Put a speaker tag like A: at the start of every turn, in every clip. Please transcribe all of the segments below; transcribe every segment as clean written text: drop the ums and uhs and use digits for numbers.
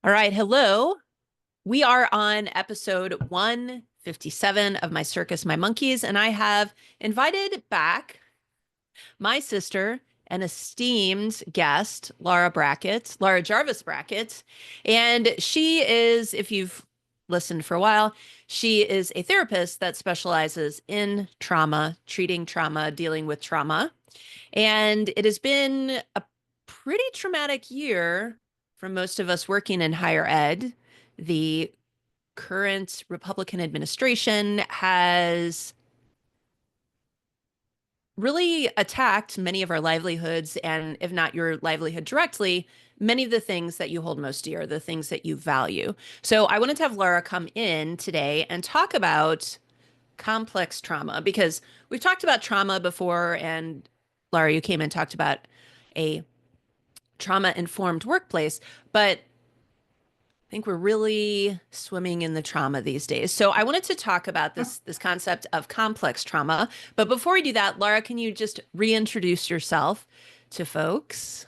A: All right, hello. We are on episode 157 of My Circus, My Monkeys, and I have invited back my sister, an esteemed guest, Laura Jarvis Brackett. And she is, if you've listened for a while, she is a therapist that specializes in trauma, treating trauma, dealing with trauma. And it has been a pretty traumatic year for most of us working in higher ed. The current Republican administration has really attacked many of our livelihoods, and if not your livelihood directly, many of the things that you hold most dear, the things that you value. So I wanted to have Laura come in today and talk about complex trauma because we've talked about trauma before, and Laura, you came and talked about a trauma-informed workplace, but I think we're really swimming in the trauma these days. So I wanted to talk about this concept of complex trauma. But before we do that, Laura, can you just reintroduce yourself to folks?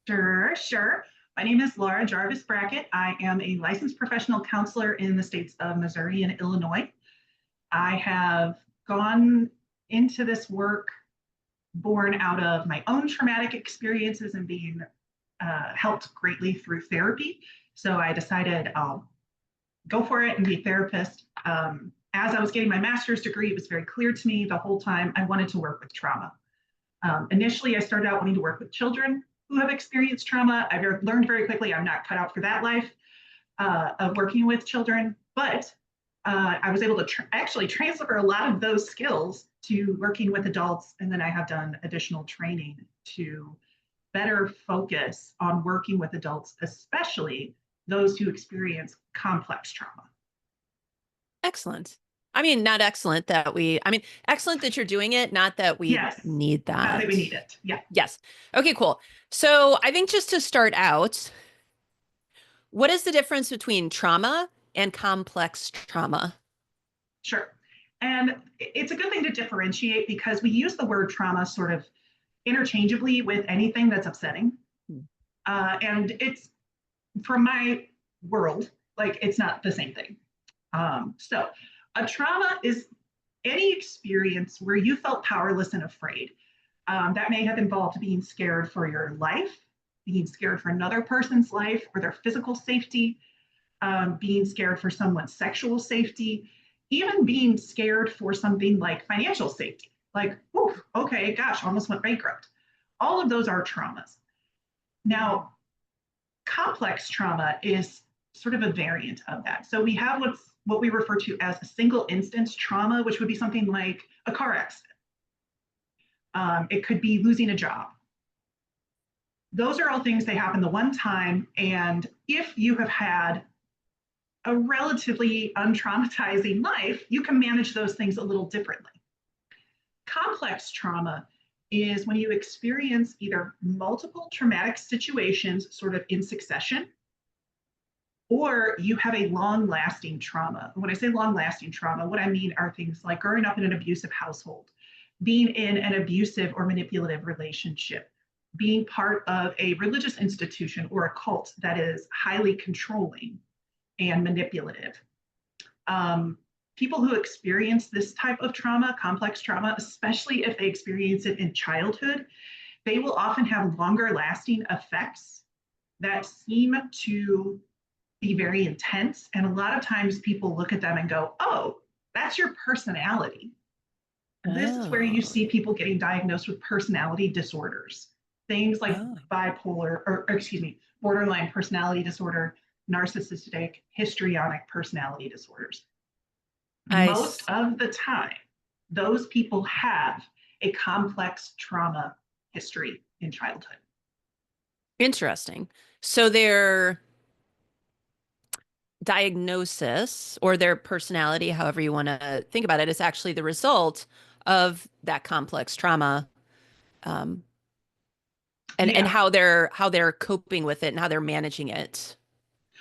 B: Sure. My name is Laura Jarvis Brackett. I am a licensed professional counselor in the states of Missouri and Illinois. I have gone into this work born out of my own traumatic experiences and being helped greatly through therapy. So I decided I'll go for it and be a therapist. As I was getting my master's degree, it was very clear to me the whole time I wanted to work with trauma. Initially, I started out wanting to work with children who have experienced trauma. I learned very quickly I'm not cut out for that life of working with children, but I was able to actually transfer a lot of those skills to working with adults. And then I have done additional training to better focus on working with adults, especially those who experience complex trauma.
A: Excellent. I mean, not excellent that excellent that you're doing it, not that we
B: Yes,
A: need
B: not that we
A: that.
B: need it. Yeah,
A: Yes. Okay, cool. So I think just to start out, what is the difference between trauma and complex trauma?
B: sure. And it's a good thing to differentiate because we use the word trauma sort of interchangeably with anything that's upsetting. And it's from my world, like it's not the same thing. So a trauma is any experience where you felt powerless and afraid. That may have involved being scared for your life, being scared for another person's life or their physical safety, being scared for someone's sexual safety, even being scared for something like financial safety. Like, okay, gosh, almost went bankrupt. All of those are traumas. Now, complex trauma is sort of a variant of that. So we have what we refer to as a single instance trauma, which would be something like a car accident. It could be losing a job. Those are all things that happen the one time. And if you have had a relatively untraumatizing life, you can manage those things a little differently. Complex trauma is when you experience either multiple traumatic situations sort of in succession, or you have a long lasting trauma. When I say long lasting trauma, what I mean are things like growing up in an abusive household, being in an abusive or manipulative relationship, being part of a religious institution or a cult that is highly controlling and manipulative. People who experience this type of trauma, complex trauma, especially if they experience it in childhood, they will often have longer lasting effects that seem to be very intense. And a lot of times people look at them and go, oh, that's your personality. This is where you
A: Oh,
B: see people getting diagnosed with personality disorders, things like
A: oh,
B: bipolar, or excuse me, borderline personality disorder, narcissistic, histrionic personality disorders.
A: I
B: Most of the time, those people have a complex trauma history in childhood.
A: Interesting. So their diagnosis or their personality, however you want to think about it, is actually the result of that complex trauma, um, and
B: Yeah,
A: how they're coping with it and how they're managing it,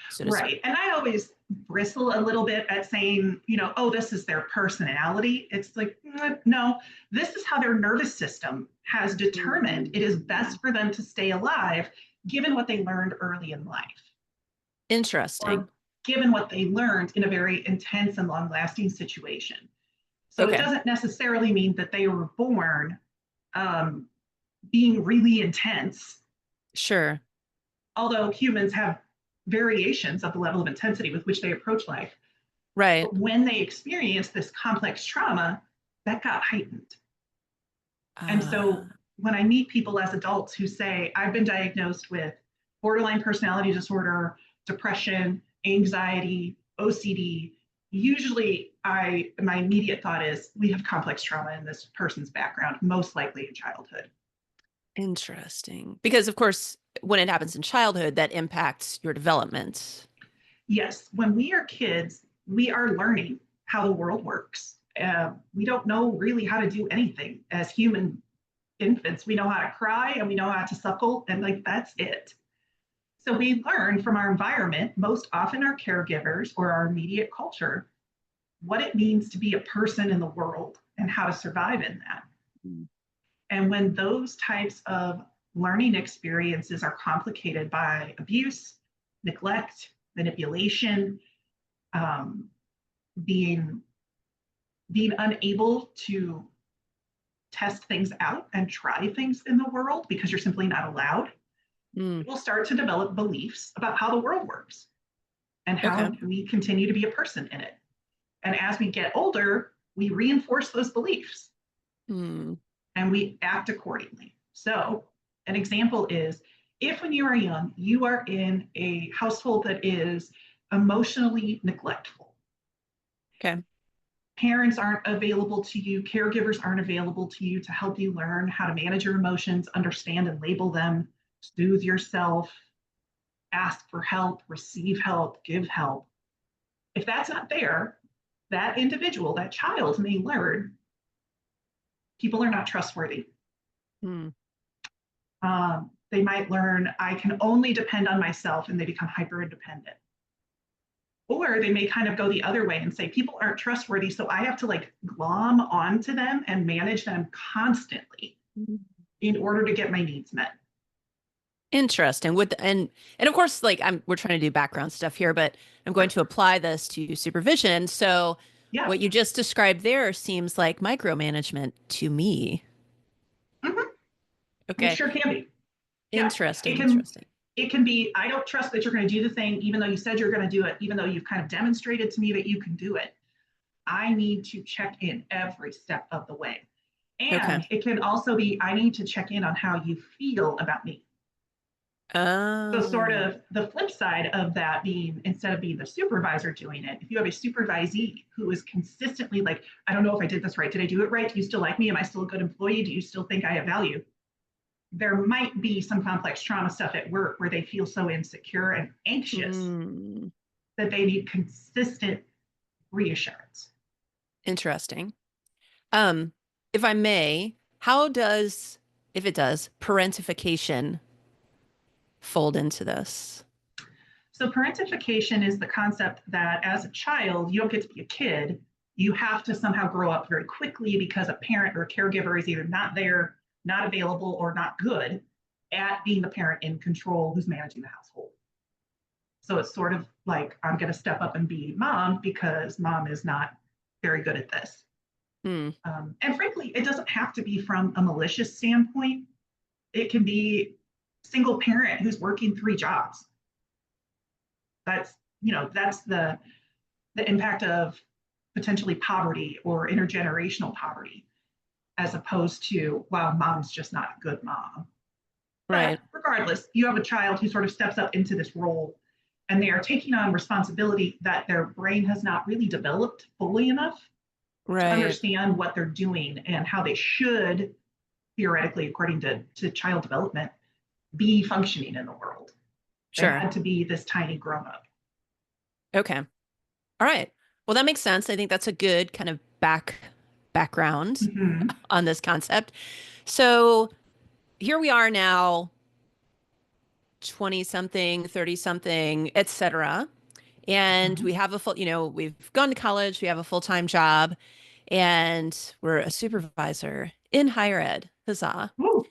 A: so to speak.
B: right. And I always bristle a little bit at saying, oh, this is their personality. It's like, no, this is how their nervous system has determined it is best for them to stay alive given what they learned early in life.
A: Interesting.
B: or given what they learned in a very intense and long lasting situation. So it
A: Okay.
B: doesn't necessarily mean that they were born um, being really intense,
A: Sure.
B: although humans have variations of the level of intensity with which they approach life.
A: Right.
B: But when they experience this complex trauma, that got heightened. And so
A: Uh,
B: when I meet people as adults who say, I've been diagnosed with borderline personality disorder, depression, anxiety, OCD, usually my immediate thought is we have complex trauma in this person's background, most likely in childhood.
A: Interesting. Because of course, when it happens in childhood, that impacts your development.
B: Yes, when we are kids, we are learning how the world works. We don't know really how to do anything as human infants. We know how to cry and we know how to suckle, and like that's it. So we learn from our environment, most often our caregivers or our immediate culture, what it means to be a person in the world and how to survive in that.
A: Mm.
B: And when those types of learning experiences are complicated by abuse, neglect, manipulation, um, being being unable to test things out and try things in the world because you're simply not allowed,
A: Mm.
B: we'll start to develop beliefs about how the world works and
A: Okay.
B: how we continue to be a person in it. And as we get older, we reinforce those beliefs
A: Mm.
B: and we act accordingly. So, an example is if when you are young, you are in a household that is emotionally neglectful,
A: Okay.
B: parents aren't available to you, caregivers aren't available to you to help you learn how to manage your emotions, understand and label them, soothe yourself, ask for help, receive help, give help. If that's not there, that individual, that child may learn people are not trustworthy.
A: Mm.
B: They might learn I can only depend on myself and they become hyper independent. Or they may kind of go the other way and say people aren't trustworthy, so I have to like glom onto them and manage them constantly in order to get my needs met.
A: Interesting. With and of course, like we're trying to do background stuff here, but I'm going to apply this to supervision. So
B: Yeah.
A: what you just described there seems like micromanagement to me.
B: Mm-hmm. It
A: Okay.
B: sure can be. Yeah.
A: Interesting.
B: It can
A: Interesting.
B: it can be, I don't trust that you're going to do the thing, even though you said you're going to do it, even though you've kind of demonstrated to me that you can do it. I need to check in every step of the way.
A: Okay.
B: And it can also be, I need to check in on how you feel about me. So, sort
A: Oh.
B: of the flip side of that being, instead of being the supervisor doing it, if you have a supervisee who is consistently like, I don't know if I did this right. Did I do it right? Do you still like me? Am I still a good employee? Do you still think I have value? There might be some complex trauma stuff at work where they feel so insecure and anxious
A: Mm.
B: that they need consistent reassurance.
A: Interesting. Um, if I may, how does, if it does, parentification fold into this?
B: So, parentification is the concept that as a child, you don't get to be a kid. You have to somehow grow up very quickly because a parent or a caregiver is either not there, not available, or not good at being the parent in control who's managing the household. So, it's sort of like, I'm going to step up and be mom because mom is not very good at this.
A: Hmm.
B: And frankly, it doesn't have to be from a malicious standpoint. It can be single parent who's working three jobs. That's, that's the impact of potentially poverty or intergenerational poverty, as opposed to, wow, mom's just not a good mom. But
A: Right.
B: regardless, you have a child who sort of steps up into this role and they are taking on responsibility that their brain has not really developed fully enough to
A: Right.
B: understand what they're doing and how they should, theoretically, according to child development, be functioning in the world. They
A: Sure.
B: had to be this tiny grown up.
A: Okay. All right. Well, that makes sense. I think that's a good kind of background
B: Mm-hmm.
A: on this concept. So here we are now, 20 something, 30 something, etc. And
B: Mm-hmm.
A: we have a full, we've gone to college, we have a full-time job, and we're a supervisor in higher ed. Huzzah.
B: Ooh,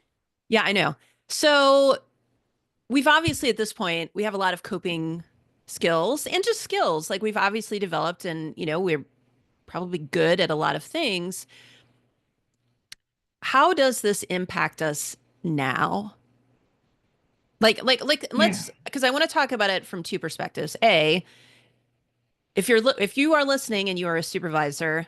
A: Yeah, I know. So we've obviously at this point, we have a lot of coping skills and just skills. Like we've obviously developed and, we're probably good at a lot of things. How does this impact us now? Like
B: Yeah.
A: let's because I want to talk about it from two perspectives. A, if you are listening and you are a supervisor,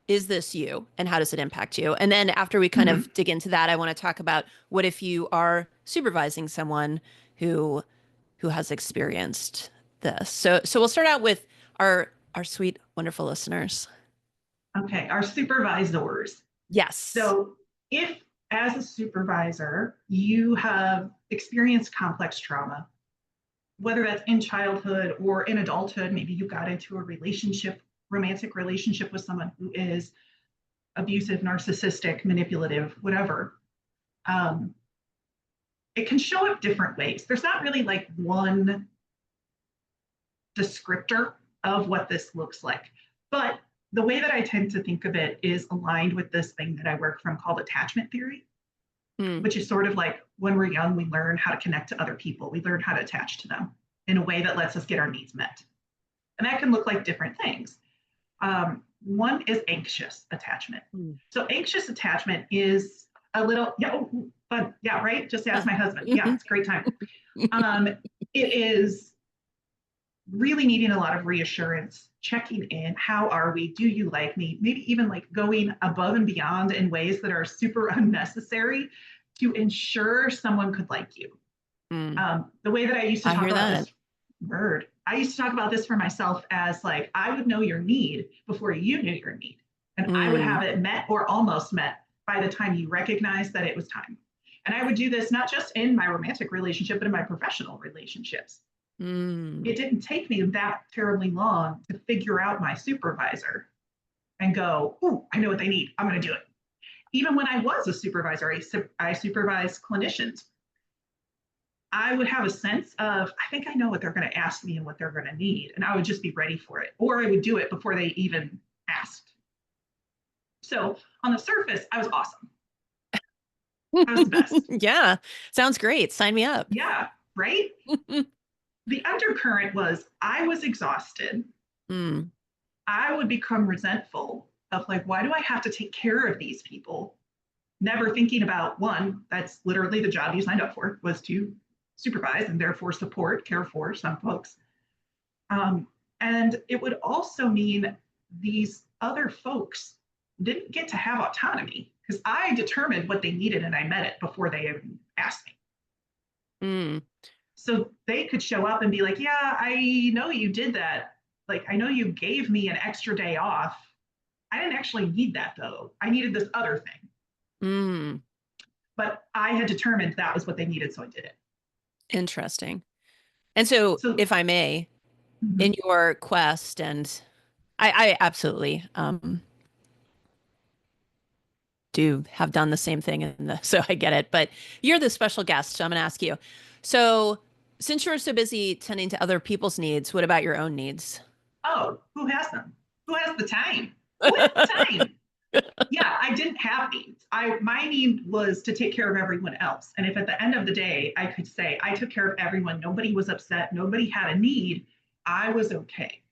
A: is this you and how does it impact you? And then after we kind
B: Mhm.
A: of dig into that, I want to talk about what if you are supervising someone who has experienced this. So we'll start out with our sweet, wonderful listeners.
B: Okay, our supervisors.
A: Yes.
B: So if as a supervisor, you have experienced complex trauma, whether that's in childhood or in adulthood, maybe you got into a relationship, romantic relationship with someone who is abusive, narcissistic, manipulative, whatever. Um, it can show up different ways. There's not really like one descriptor of what this looks like. But the way that I tend to think of it is aligned with this thing that I work from called attachment theory,
A: Mm.
B: which is sort of like when we're young, we learn how to connect to other people. We learn how to attach to them in a way that lets us get our needs met. And that can look like different things. One is anxious attachment.
A: Mm.
B: So anxious attachment is a little, yeah, oh, fun. Yeah, right. Just ask
A: Yeah.
B: my husband. Yeah, it's a great time. Um, it is really needing a lot of reassurance, checking in. How are we? Do you like me? Maybe even like going above and beyond in ways that are super unnecessary to ensure someone could like you.
A: Mm.
B: The way that I used to
A: I
B: talk
A: hear
B: about
A: that.
B: this word, I used to talk about this for myself as like, I would know your need before you knew your need. And I would
A: Mm.
B: have it met or almost met by the time you recognized that it was time. And I would do this not just in my romantic relationship, but in my professional relationships.
A: Mm.
B: It didn't take me that terribly long to figure out my supervisor and go, "Ooh, I know what they need. I'm going to do it." Even when I was a supervisor, I supervised clinicians. I would have a sense of, I think I know what they're going to ask me and what they're going to need. And I would just be ready for it. Or I would do it before they even asked. So on the surface, I was awesome. I was the best.
A: Yeah. Sounds great. Sign me up.
B: Yeah, right? The undercurrent was I was exhausted.
A: Mm.
B: I would become resentful of like, why do I have to take care of these people? Never thinking about one, that's literally the job you signed up for, was to supervise and therefore support, care for some folks. Um, and it would also mean these other folks didn't get to have autonomy because I determined what they needed and I met it before they even asked me.
A: Mm.
B: So they could show up and be like, yeah, I know you did that. Like, I know you gave me an extra day off. I didn't actually need that though. I needed this other thing.
A: Mm.
B: But I had determined that was what they needed, so I did it.
A: Interesting. And so,
B: So,
A: if I may,
B: mhm.
A: in your quest, and I absolutely do have done the same thing, so I get it. But you're the special guest, so I'm going to ask you. So, since you're so busy tending to other people's needs, what about your own needs?
B: Oh, who has them? Who has the time? Who has the time? Yeah, I didn't have needs. My need was to take care of everyone else. And if at the end of the day I could say I took care of everyone, nobody was upset, nobody had a need, I was okay.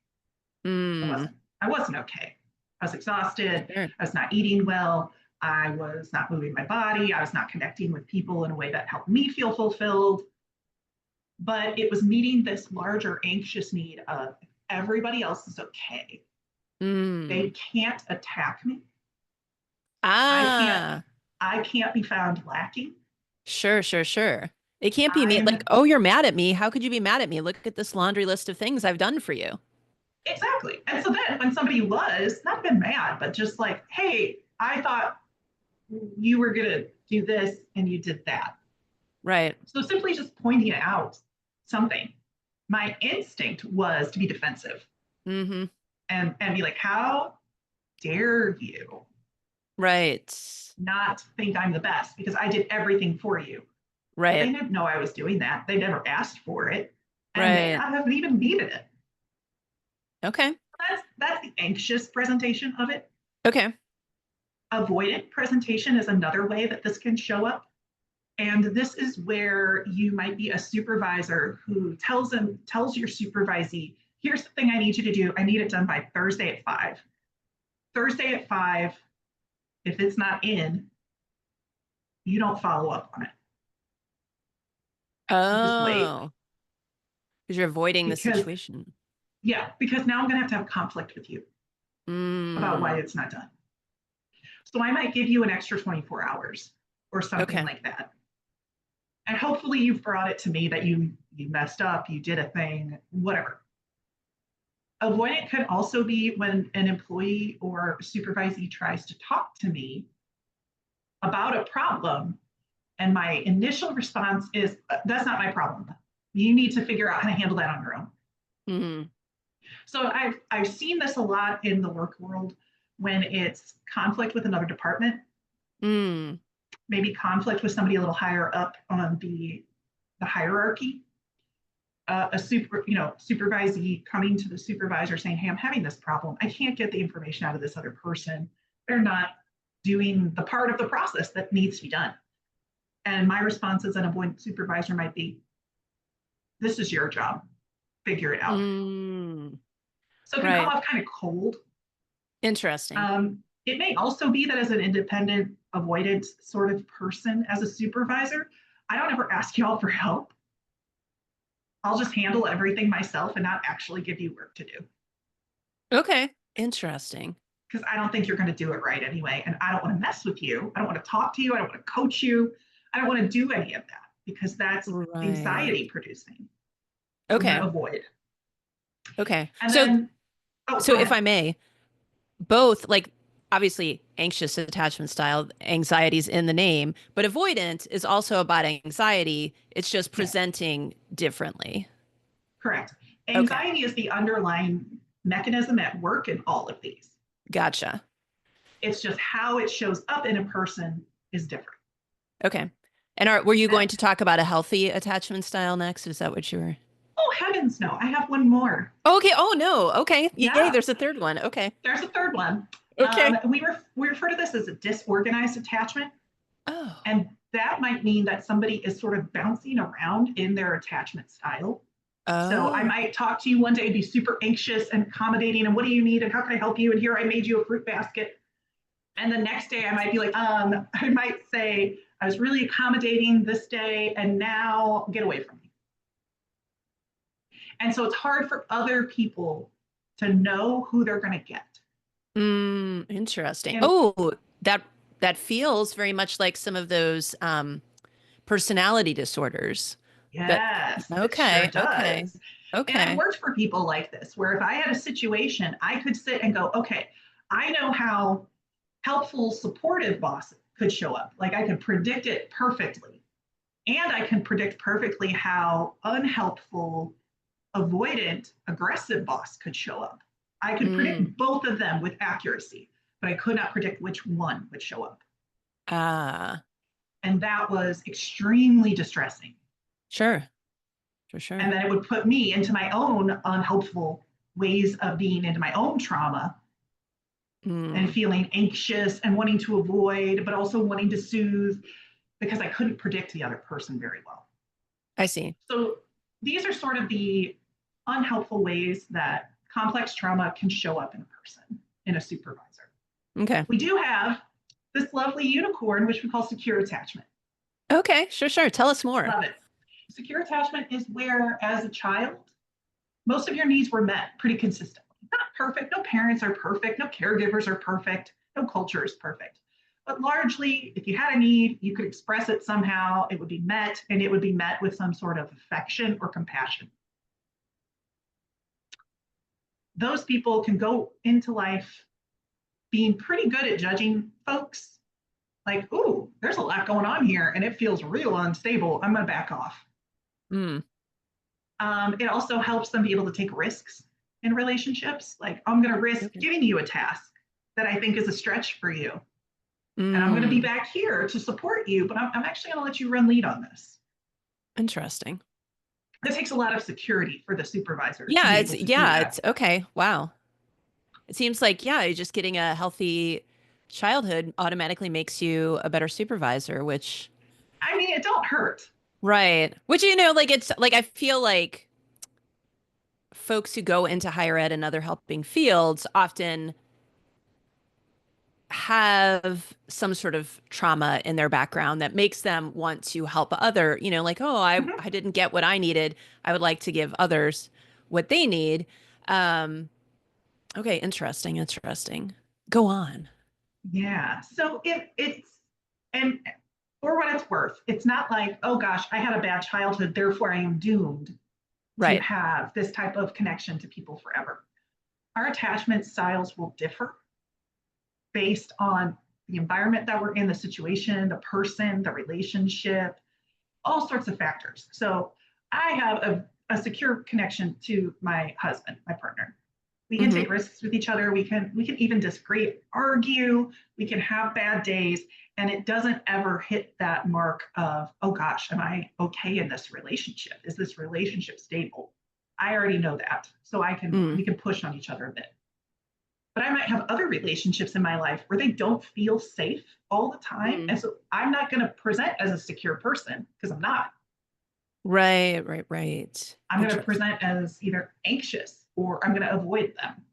B: I
A: Mm.
B: wasn't. I wasn't okay. I was exhausted.
A: Sure.
B: I was not eating well. I was not moving my body. I was not connecting with people in a way that helped me feel fulfilled. But it was meeting this larger anxious need of everybody else is okay. They
A: Mm.
B: can't attack me. I can't
A: Ah,
B: I can't be found lacking.
A: sure, sure, sure. It can't be me. Like,
B: I'm
A: oh, you're mad at me. How could you be mad at me? Look at this laundry list of things I've done for you.
B: exactly. And so then when somebody was not been mad, but just like, hey, I thought you were gonna do this and you did that.
A: Right.
B: So simply just pointing out something. My instinct was to be defensive
A: Mm-hmm.
B: and be like, how dare you
A: Right.
B: not think I'm the best because I did everything for you. But they
A: Right.
B: didn't know I was doing that. They never asked for it and may
A: Right.
B: not have even needed it.
A: Okay.
B: That's the anxious presentation of it.
A: Okay.
B: Avoidant presentation is another way that this can show up. And this is where you might be a supervisor who tells your supervisee, here's the thing I need you to do. I need it done by Thursday at 5. Thursday at 5, if it's not in, you don't follow up on it. You just wait.
A: Oh, because you're avoiding the
B: Because,
A: situation.
B: yeah, because now I'm going to have conflict with you about why
A: Mm,
B: it's not done. So I might give you an extra 24 hours or something
A: okay.
B: like that. And hopefully you've brought it to me that you messed up, you did a thing, whatever. Avoidant could also be when an employee or supervisee tries to talk to me about a problem, and my initial response is, that's not my problem. You need to figure out how to handle that on your own.
A: Mm,
B: So I've seen this a lot in the work world when it's conflict with another department,
A: mm,
B: maybe conflict with somebody a little higher up on the hierarchy. A supervisee coming to the supervisor saying, hey, I'm having this problem. I can't get the information out of this other person. They're not doing the part of the process that needs to be done. And my response as an avoidant supervisor might be, this is your job. Figure it out.
A: mm.
B: So it can come
A: Right.
B: off kind of cold.
A: Interesting.
B: It may also be that as an independent avoidant sort of person, as a supervisor, I don't ever ask y'all for help. I'll just handle everything myself and not actually give you work to do
A: Okay. Interesting.
B: because I don't think you're going to do it right anyway. And I don't want to mess with you. I don't want to talk to you. I don't want to coach you. I don't want to do any of that because that's
A: Right.
B: anxiety producing. So I'm going
A: Okay.
B: to avoid.
A: Okay.
B: And
A: So,
B: then, oh,
A: so
B: go
A: if
B: ahead.
A: I may, both like obviously anxious attachment style, anxiety's in the name, but avoidant is also about anxiety. It's just
B: Yeah,
A: presenting differently.
B: correct.
A: Okay.
B: Anxiety is the underlying mechanism at work in all of these.
A: Gotcha.
B: It's just how it shows up in a person is different.
A: Okay. And were you
B: Uh,
A: going to talk about a healthy attachment style next? Is that what you were?
B: oh, heavens, no. I have one more.
A: Oh, okay. Oh, no. Okay. Yay.
B: Yeah,
A: There's a third one. Okay.
B: there's a third one.
A: Okay.
B: We refer to this as a disorganized attachment.
A: Oh.
B: And that might mean that somebody is sort of bouncing around in their attachment style. So I
A: Oh.
B: might talk to you one day and be super anxious and accommodating, and what do you need, and how can I help you? And here I made you a fruit basket. And the next day I might be like, I might say, I was really accommodating this day, and now get away from me. And so it's hard for other people to know who they're going to get.
A: Interesting.
B: And
A: Oh, that feels very much like some of those personality disorders. That
B: yes, it sure
A: okay, okay,
B: does. And I've
A: okay.
B: worked for people like this, where if I had a situation, I could sit and go, okay, I know how helpful, supportive boss could show up. Like I could predict it perfectly. And I can predict perfectly how unhelpful, avoidant, aggressive boss could show up. I could
A: Mm,
B: predict both of them with accuracy, but I could not predict which one would show up.
A: ah,
B: And that was extremely distressing.
A: sure, for
B: And
A: sure.
B: then it would put me into my own unhelpful ways of being into my own trauma and
A: Mm,
B: feeling anxious and wanting to avoid, but also wanting to soothe because I couldn't predict the other person very well.
A: I see.
B: So these are sort of the unhelpful ways that complex trauma can show up in a person, in a supervisor.
A: Okay.
B: We do have this lovely unicorn, which we call secure attachment.
A: Okay, sure, sure. Tell us more.
B: Love it. Secure attachment is where, as a child, most of your needs were met pretty consistently. Not perfect. No parents are perfect. No caregivers are perfect. No culture is perfect. But largely, if you had a need, you could express it somehow. It would be met, and it would be met with some sort of affection or compassion. Those people can go into life being pretty good at judging folks. Like, ooh, there's a lot going on here, and it feels real unstable. I'm going to back off.
A: Mm,
B: It also helps them be able to take risks in relationships. Like, I'm going to risk
A: okay.
B: giving you a task that I think is a stretch for you. And I'm going to be
A: Mm,
B: back here to support you, but I'm actually going to let you run lead on this.
A: interesting.
B: It takes a lot of security for the supervisor to
A: Yeah,
B: be
A: it's
B: able to do
A: yeah,
B: that.
A: it's okay. Wow. It seems like yeah, just getting a healthy childhood automatically makes you a better supervisor, which
B: I mean, it don't hurt.
A: Right. Which, you know, like it's like I feel like folks who go into higher ed and other helping fields often have some sort of trauma in their background that makes them want to help other, you know, like, oh,
B: Mhm.
A: I didn't get what I needed. I would like to give others what they need. Um, okay, interesting, interesting. Go on.
B: Yeah. So and for what it's worth, it's not like, oh gosh, I had a bad childhood, therefore I am doomed to
A: Right.
B: have this type of connection to people forever. Our attachment styles will differ based on the environment that we're in, the situation, the person, the relationship, all sorts of factors. So I have a secure connection to my husband, my partner. We can
A: Hmm.
B: take risks with each other. We can even disagree, argue. We can have bad days, and it doesn't ever hit that mark of, oh gosh, am I okay in this relationship? Is this relationship stable? I already know that, so I can
A: Mm,
B: we can push on each other a bit. But I might have other relationships in my life where they don't feel safe all the time,
A: mm.
B: and so I'm not going to present as a secure person because I'm not.
A: Right, right, right.
B: I'm going to
A: Interesting.
B: present as either anxious or I'm going to avoid them.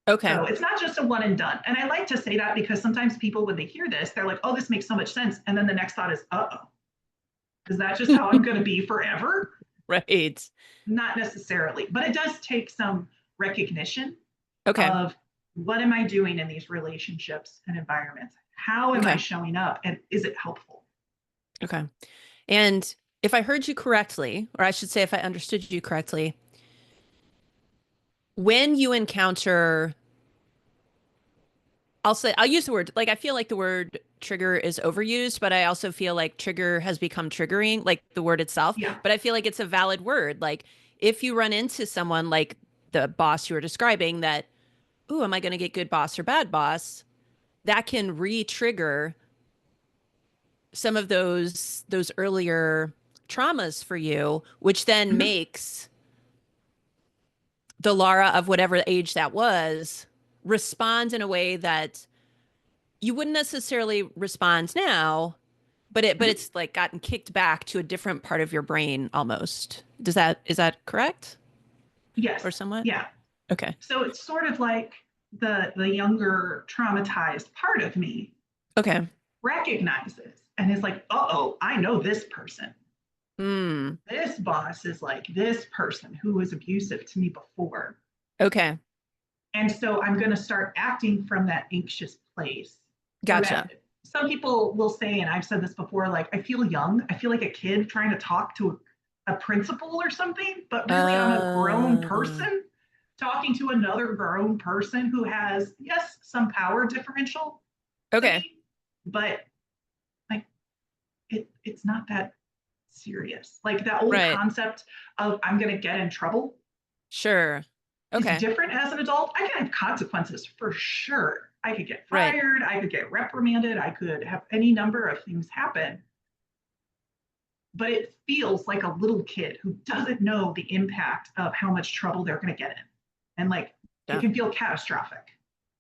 A: Okay.
B: So it's not just a one and done. And I like to say that because sometimes people, when they hear this, they're like, oh, this makes so much sense. And then the next thought is, uh-oh, is that just how I'm going to be forever?
A: Right.
B: Not necessarily, but it does take some recognition
A: Okay.
B: of what am I doing in these relationships and environments? How am I
A: Okay.
B: showing up? And is it helpful?
A: Okay. And if I heard you correctly, or I should say if I understood you correctly, when you encounter, I'll use the word, like I feel like the word trigger is overused, but I also feel like trigger has become triggering, like the word itself.
B: Yeah.
A: But I feel like it's a valid word. Like if you run into someone like the boss you were describing that, ooh, am I going to get good boss or bad boss? That can re-trigger some of those earlier traumas for you, which then
B: Mhm.
A: makes the Lara of whatever age that was respond in a way that you wouldn't necessarily respond now, but
B: Mhm.
A: it's like gotten kicked back to a different part of your brain almost. Does that is that correct or
B: Yes.
A: somewhat?
B: Yeah.
A: Okay.
B: So it's sort of like the younger traumatized part of me
A: Okay.
B: recognizes and is like, uh-oh, I know this person.
A: Hmm.
B: This boss is like this person who was abusive to me before.
A: Okay.
B: And so I'm going to start acting from that anxious place. Or that
A: Gotcha.
B: some people will say, and I've said this before, like, I feel young. I feel like a kid trying to talk to a principal or something, but really I'm a grown
A: Uh,
B: person talking to another grown person who has, yes, some power differential to
A: okay.
B: me, but like it's not that serious. Like that old
A: Right.
B: concept of I'm going to get in trouble
A: Sure.
B: is
A: Okay.
B: different as an adult. I can have consequences for sure. I could get
A: Right.
B: fired, I could get reprimanded, I could have any number of things happen. But it feels like a little kid who doesn't know the impact of how much trouble they're going to get in. And like it
A: Yeah.
B: can feel catastrophic.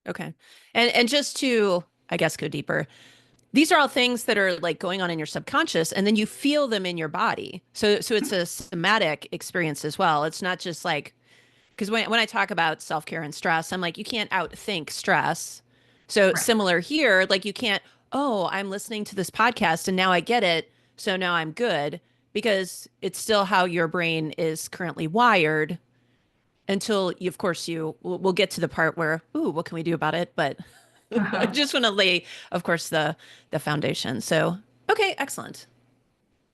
A: Okay. And just to I guess go deeper. These are all things that are like going on in your subconscious and then you feel them in your body. So it's a somatic experience as well. It's not just like because when I talk about self-care and stress, I'm like you can't outthink stress. So
B: Right.
A: similar here, like you can't, oh, I'm listening to this podcast and now I get it, so now I'm good because it's still how your brain is currently wired until you, of course you we'll get to the part where, ooh, what can we do about it? But I
B: Uh-huh.
A: just want to lay, of course, the foundation. So, okay, excellent.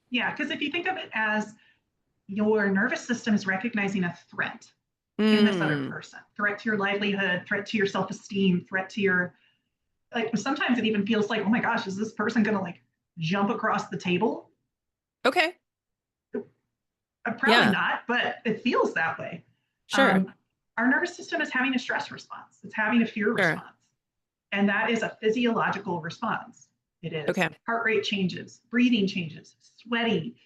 B: Yeah. Because if you think of it as your nervous system is recognizing a threat in this other
A: Mm,
B: person, threat to your livelihood, threat to your self esteem, threat to your, like, sometimes it even feels like, oh my gosh, is this person going to like jump across the table?
A: okay.
B: Probably
A: Yeah,
B: not, but it feels that way.
A: sure,
B: Um, our nervous system is having a stress response, it's having a fear
A: sure.
B: response. And that is a physiological response. It is
A: Okay,
B: heart rate changes, breathing changes, sweaty,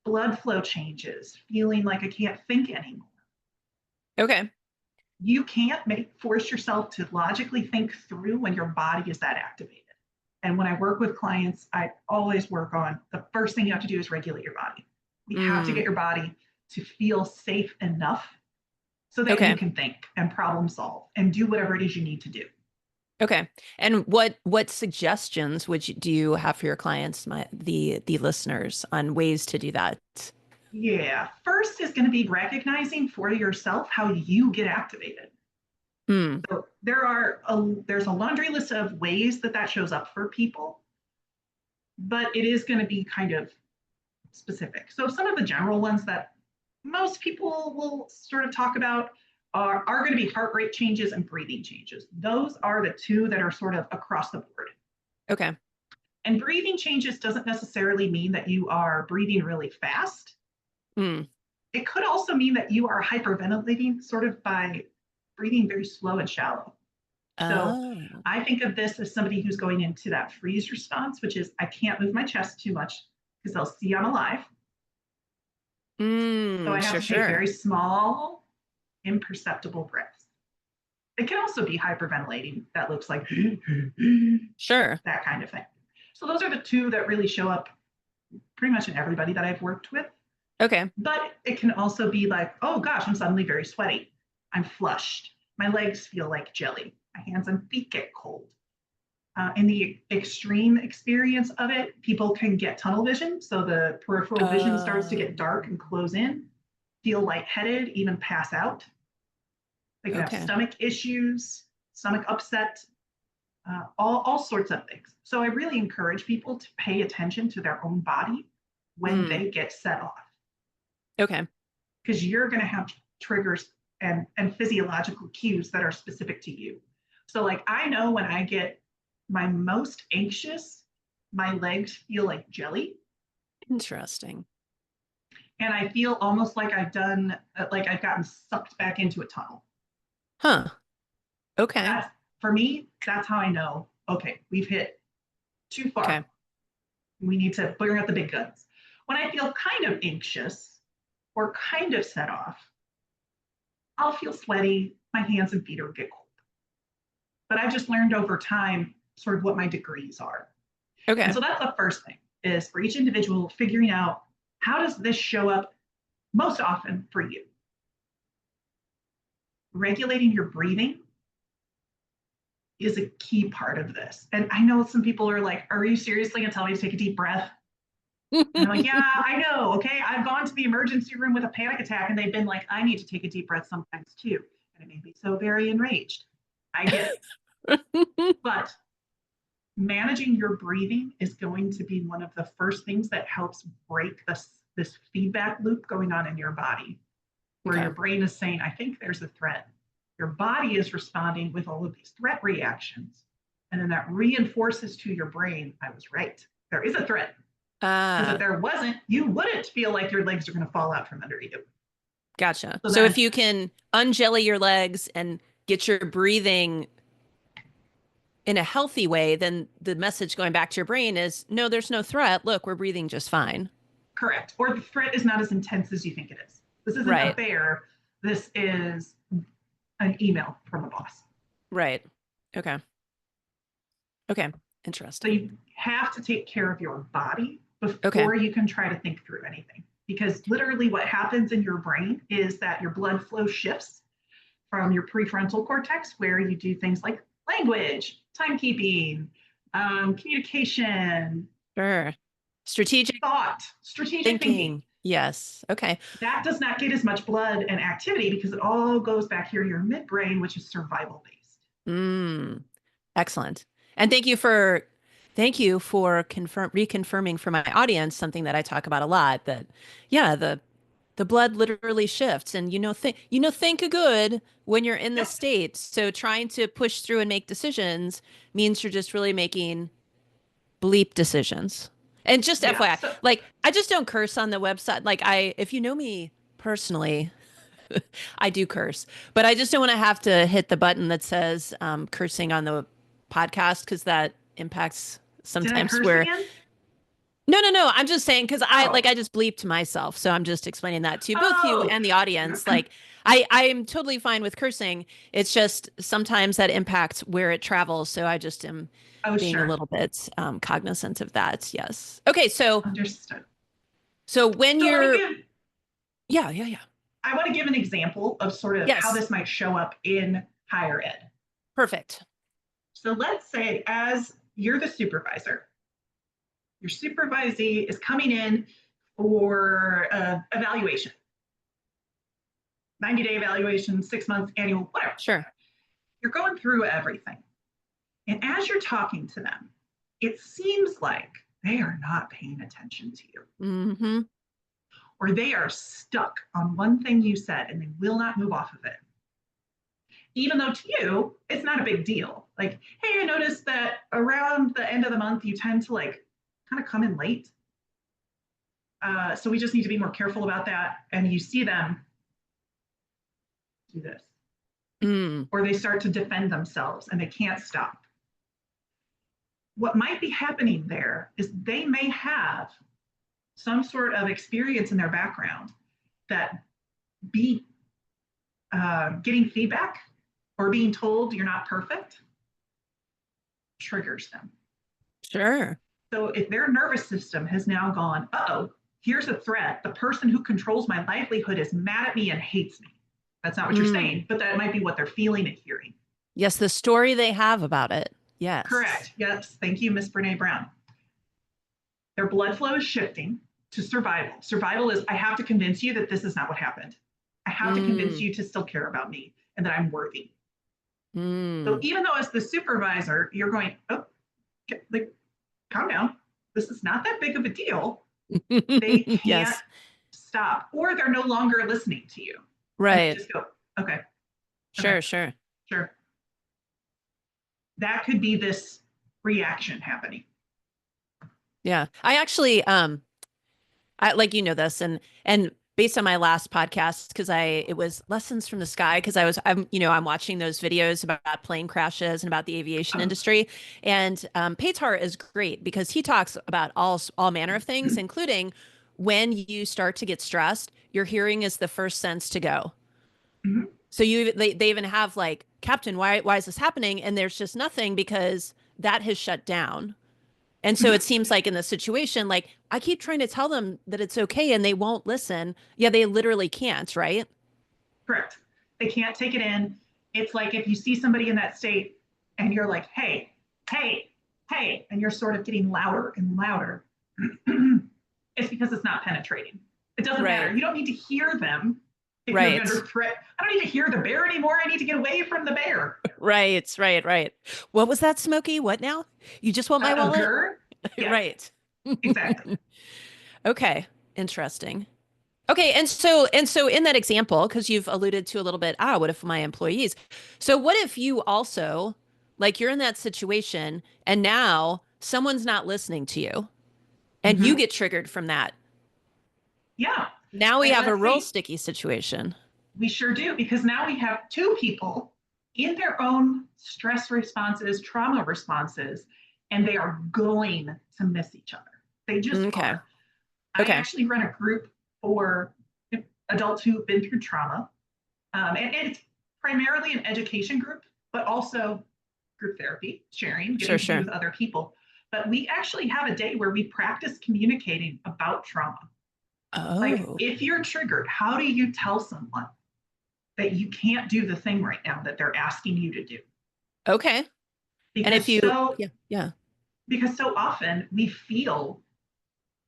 B: blood flow changes, feeling like I can't think anymore.
A: okay.
B: You can't force yourself to logically think through when your body is that activated. And when I work with clients, I always work on the first thing you have to do is regulate your body. We have to get
A: Mm.
B: your body to feel safe enough so that you
A: Okay.
B: can think and problem solve and do whatever it is you need to do.
A: Okay. And what suggestions do you have for your clients, the listeners, on ways to do that?
B: Yeah. First is going to be recognizing for yourself how you get activated.
A: Mm.
B: So there's a laundry list of ways that that shows up for people, but it is going to be kind of specific. So some of the general ones that most people will sort of talk about are going to be heart rate changes and breathing changes. Those are the two that are sort of across the board.
A: Okay.
B: And breathing changes doesn't necessarily mean that you are breathing really fast.
A: Mm.
B: It could also mean that you are hyperventilating sort of by breathing very slow and shallow. So
A: Oh.
B: I think of this as somebody who's going into that freeze response, which is I can't move my chest too much because they'll see I'm alive. So I have
A: Sure,
B: to take
A: sure.
B: very small, imperceptible breaths. It can also be hyperventilating. That looks like
A: Sure.
B: that kind of thing. So those are the two that really show up pretty much in everybody that I've worked with.
A: Okay.
B: But it can also be like, oh gosh, I'm suddenly very sweaty. I'm flushed. My legs feel like jelly. My hands and feet get cold. In the extreme experience of it, people can get tunnel vision. So the peripheral vision starts to get dark and close in, feel lightheaded, even pass out. They can have
A: Okay.
B: stomach issues, stomach upset, all sorts of things. So I really encourage people to pay attention to their own body when
A: Mm.
B: they get set off,
A: Okay.
B: because you're going to have triggers and physiological cues that are specific to you. So like I know when I get my most anxious, my legs feel like jelly.
A: Interesting.
B: And I feel almost like like I've gotten sucked back into a tunnel.
A: Huh. Okay.
B: That's, for me, that's how I know, okay, we've hit too far.
A: Okay.
B: We need to bring out the big guns. When I feel kind of anxious or kind of set off, I'll feel sweaty, my hands and feet will get cold. But I've just learned over time sort of what my degrees are. And
A: Okay.
B: so that's the first thing is for each individual figuring out how does this show up most often for you. Regulating your breathing is a key part of this. And I know some people are like, are you seriously going to tell me to take a deep breath? And I'm like, yeah, I know. Okay. I've gone to the emergency room with a panic attack and they've been like, I need to take a deep breath sometimes too. And it made me so very enraged. I get it. But managing your breathing is going to be one of the first things that helps break this feedback loop going on in your body, where
A: Okay.
B: your brain is saying, I think there's a threat. Your body is responding with all of these threat reactions. And then that reinforces to your brain, I was right. There is a threat. Because if
A: Ah,
B: there wasn't, you wouldn't feel like your legs are going to fall out from under you.
A: gotcha.
B: So
A: So if
B: then,
A: you can unjelly your legs and get your breathing in a healthy way, then the message going back to your brain is, no, there's no threat. Look, we're breathing just fine.
B: correct. Or the threat is not as intense as you think it is. This isn't a
A: Right.
B: bear. This is an email from a boss.
A: Right. Okay. Okay.
B: So
A: Interesting.
B: you have to take care of your body
A: Okay.
B: before you can try to think through anything. Because literally, what happens in your brain is that your blood flow shifts from your prefrontal cortex, where you do things like language, timekeeping, communication,
A: Sure. Strategic
B: thought, strategic thinking.
A: thinking. Yes. Okay.
B: That does not get as much blood and activity because it all goes back here to your midbrain, which is survival based.
A: Mm, excellent. And thank you for reconfirming for my audience something that I talk about a lot, that yeah, the blood literally shifts, and think good when you're in this
B: Yep.
A: state. So trying to push through and make decisions means you're just really making bleep decisions. And just
B: Yeah.
A: FYI,
B: So
A: like I just don't curse on the website. Like if you know me personally, I do curse, but I just don't want to have to hit the button that says cursing on the podcast, because that impacts
B: did I
A: sometimes
B: curse
A: where
B: again?
A: No. I'm just saying because
B: Oh,
A: I just bleeped myself, so I'm just explaining that to both you
B: oh,
A: and the audience. Like I am totally fine with cursing. It's just sometimes that impacts where it travels, so I just am
B: oh,
A: being a
B: sure.
A: little bit cognizant of that. Yes. Okay.
B: Understood.
A: So when
B: So let me
A: you're
B: give,
A: yeah.
B: I want to give an example of sort of how
A: Yes.
B: this might show up in higher ed.
A: Perfect.
B: So let's say as you're the supervisor, your supervisee is coming in for evaluation, 90-day evaluation, 6 months, annual, whatever.
A: Sure.
B: You're going through everything. And as you're talking to them, it seems like they are not paying attention to you,
A: Mm-hmm.
B: or they are stuck on one thing you said and they will not move off of it. Even though to you, it's not a big deal. Like, hey, I noticed that around the end of the month, you tend to like kind of come in late. So we just need to be more careful about that. And you see them do this,
A: Mm.
B: or they start to defend themselves and they can't stop. What might be happening there is they may have some sort of experience in their background that be getting feedback or being told you're not perfect triggers them.
A: Sure.
B: So if their nervous system has now gone, oh, here's a threat. The person who controls my livelihood is mad at me and hates me. That's not what you're
A: Mm.
B: saying, but that might be what they're feeling and hearing.
A: Yes, the story they have about it. Yes.
B: Correct. Yes. Thank you, Miss Brene Brown. Their blood flow is shifting to survival. Survival is I have to convince you that this is not what happened. I have to convince
A: Mm.
B: you to still care about me and that I'm worthy. So
A: Mm.
B: even though as the supervisor, you're going, oh, like, calm down. This is not that big of a deal. They can't
A: Yes.
B: stop, or they're no longer listening to you. And they
A: Right.
B: just go, okay, okay,
A: Sure.
B: sure. That could be this reaction happening.
A: Yeah. I actually I like this and based on my last podcast because I it was lessons from the sky because I'm watching those videos about plane crashes and about the aviation
B: Oh,
A: industry and Paytar is great because he talks about all manner of things including when you start to get stressed your hearing is the first sense to go.
B: mhm,
A: So they even have like Captain why is this happening and there's just nothing because that has shut down. And so
B: mhm,
A: it seems like in this situation, like I keep trying to tell them that it's okay and they won't listen. Yeah, they literally can't, right?
B: correct. They can't take it in. It's like if you see somebody in that state and you're like, hey, hey, hey, and you're sort of getting louder and louder, it's because it's not penetrating. It doesn't matter.
A: Right.
B: You don't need to hear them if you're under
A: Right.
B: threat. I don't need to hear the bear anymore. I need to get away from the bear.
A: Right. What was that, Smokey? What now? You just want my
B: A
A: wallet?
B: GER? Yes,
A: Right.
B: exactly.
A: Okay. Interesting. Okay, and so in that example, because you've alluded to a little bit, what if my employees? So what if you also, like you're in that situation and now someone's not listening to you and you
B: Mm-hmm.
A: get triggered from that?
B: Yeah.
A: Now we
B: Like,
A: have a
B: let's
A: real
B: see.
A: sticky situation.
B: We sure do, because now we have two people in their own stress responses, trauma responses, and they are going to miss each other. They just
A: Okay.
B: are. I
A: Okay.
B: actually run a group for adults who've been through trauma. And it's primarily an education group, but also group therapy, sharing, getting to be
A: Sure.
B: with other people. But we actually have a day where we practice communicating about trauma. Like,
A: Oh,
B: if you're triggered, how do you tell someone that you can't do the thing right now that they're asking you to do?
A: okay. And if
B: Because
A: you,
B: so
A: yeah,
B: because so often we feel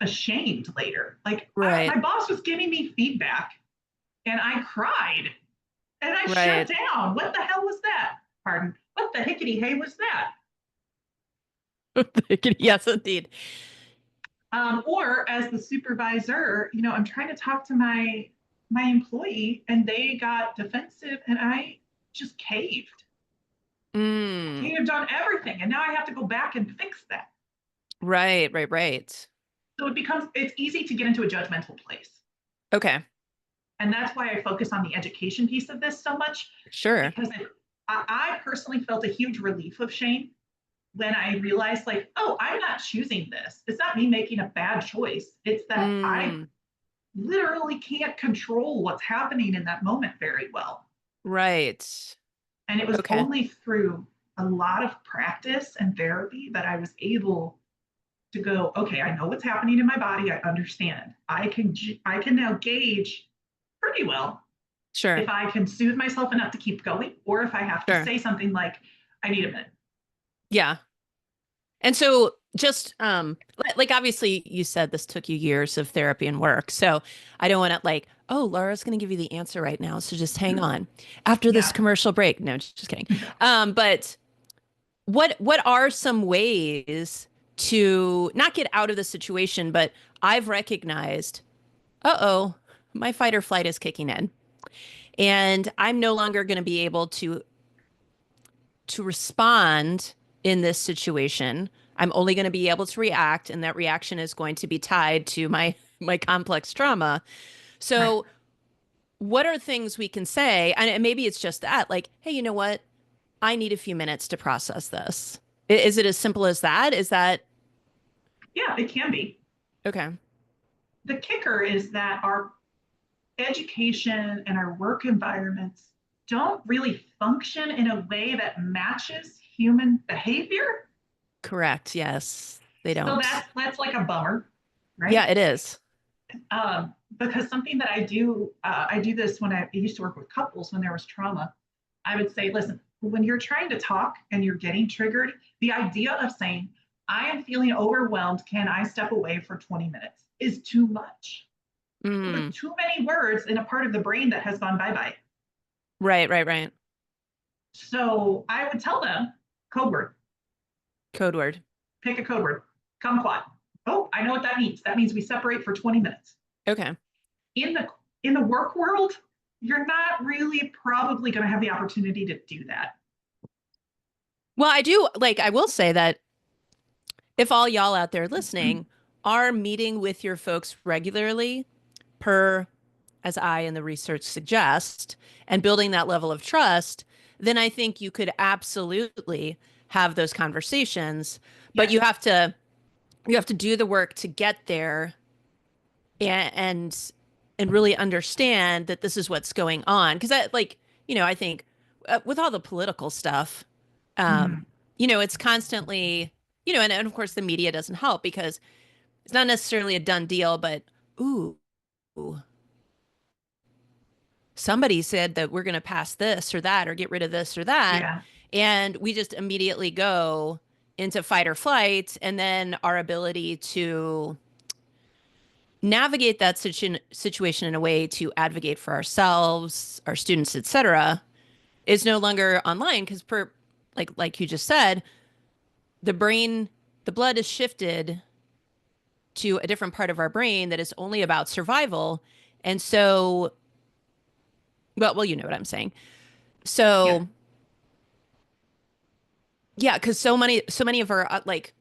B: ashamed later. Like,
A: right,
B: my boss was giving me feedback and I cried and I shut
A: right.
B: down. What the hell was that? Pardon. What the hickety hey was that?
A: Yes, indeed.
B: Or as the supervisor, I'm trying to talk to my employee and they got defensive and I just caved.
A: Mm,
B: Caved on everything. And now I have to go back and fix that.
A: right.
B: So it's easy to get into a judgmental place.
A: Okay,
B: And that's why I focus on the education piece of this so much,
A: sure.
B: because I personally felt a huge relief of shame when I realized, like, oh, I'm not choosing this. It's not me making a bad choice. It's that I
A: Mm,
B: literally can't control what's happening in that moment very well.
A: right.
B: And it was
A: Okay.
B: only through a lot of practice and therapy that I was able to go, okay, I know what's happening in my body. I understand. I can now gauge pretty well
A: Sure.
B: if I can soothe myself enough to keep going, or if I have to
A: Sure.
B: say something like, I need a minute.
A: Yeah. And so just like obviously you said this took you years of therapy and work. So I don't want to like, oh, Laura's going to give you the answer right now. So just hang on after this
B: Yeah.
A: commercial break. No, just kidding. But what are some ways to not get out of the situation, but I've recognized, uh-oh, my fight or flight is kicking in. And I'm no longer going to be able to respond in this situation. I'm only going to be able to react, and that reaction is going to be tied to my complex trauma.
B: Right.
A: So, what are things we can say? And maybe it's just that, like, hey, you know what? I need a few minutes to process this. Is it as simple as that? Is that
B: Yeah, it can be.
A: okay?
B: The kicker is that our education and our work environments don't really function in a way that matches human behavior.
A: Correct. Yes, they
B: So
A: don't.
B: that's like a bummer,
A: Yeah,
B: right?
A: it is.
B: Because something that I do this when I used to work with couples when there was trauma. I would say, listen, when you're trying to talk and you're getting triggered, the idea of saying, I am feeling overwhelmed, can I step away for 20 minutes is too much. With
A: Mm,
B: too many words in a part of the brain that has gone bye bye.
A: right, right, right.
B: So I would tell them code word,
A: Code word.
B: pick a code word, kumquat. Oh, I know what that means. That means we separate for 20 minutes.
A: Okay.
B: In the in the work world, you're not really probably going to have the opportunity to do that.
A: Well, I do like, I will say that if all y'all out there listening are meeting with your folks regularly, per as I and the research suggest, and building that level of trust, then I think you could absolutely have those conversations. But
B: Yes.
A: you have to do the work to get there and and really understand that this is what's going on. Because I like, I think with all the political stuff, um,
B: Mhm.
A: it's constantly, and of course the media doesn't help because it's not necessarily a done deal, but ooh, somebody said that we're going to pass this or that or get rid of this or that.
B: Yeah.
A: And we just immediately go into fight or flight. And then our ability to navigate that situation in a way to advocate for ourselves, our students, etc., is no longer online because per like you just said, the brain, the blood is shifted to a different part of our brain that is only about survival. And so, well, you know what I'm saying.
B: Yes.
A: So yeah, because so many of our like,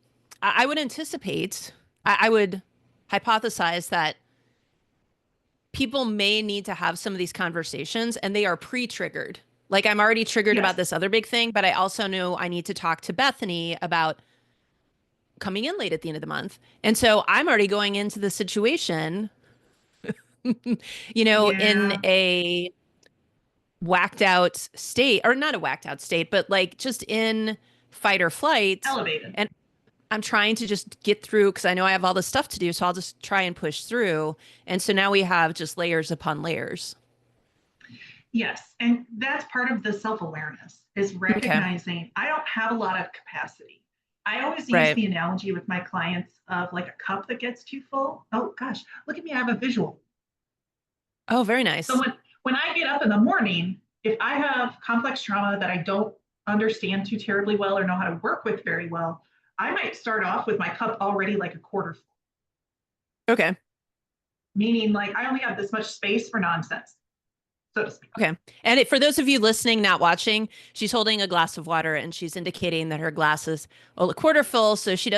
A: I would anticipate, I would hypothesize that people may need to have some of these conversations and they are pre-triggered. Like I'm already triggered about
B: Yes.
A: this other big thing, but I also know I need to talk to Bethany about coming in late at the end of the month. And so I'm already going into the situation, in
B: Yeah.
A: a whacked out state, or not a whacked out state, but like just in fight or flight.
B: Elevated.
A: And I'm trying to just get through because I know I have all this stuff to do. So I'll just try and push through. And so now we have just layers upon layers.
B: Yes. And that's part of the self awareness is
A: Okay.
B: recognizing I don't have a lot of capacity. I always use
A: Right.
B: the analogy with my clients of like a cup that gets too full. Oh gosh, look at me. I have a visual.
A: Oh, very
B: So
A: nice.
B: when I get up in the morning, if I have complex trauma that I don't understand too terribly well or know how to work with very well, I might start off with my cup already like a quarter full,
A: Okay.
B: meaning like I only have this much space for nonsense, so to speak.
A: Okay. And for those of you listening, not watching, she's holding a glass of water and she's indicating that her glass is a quarter full. So she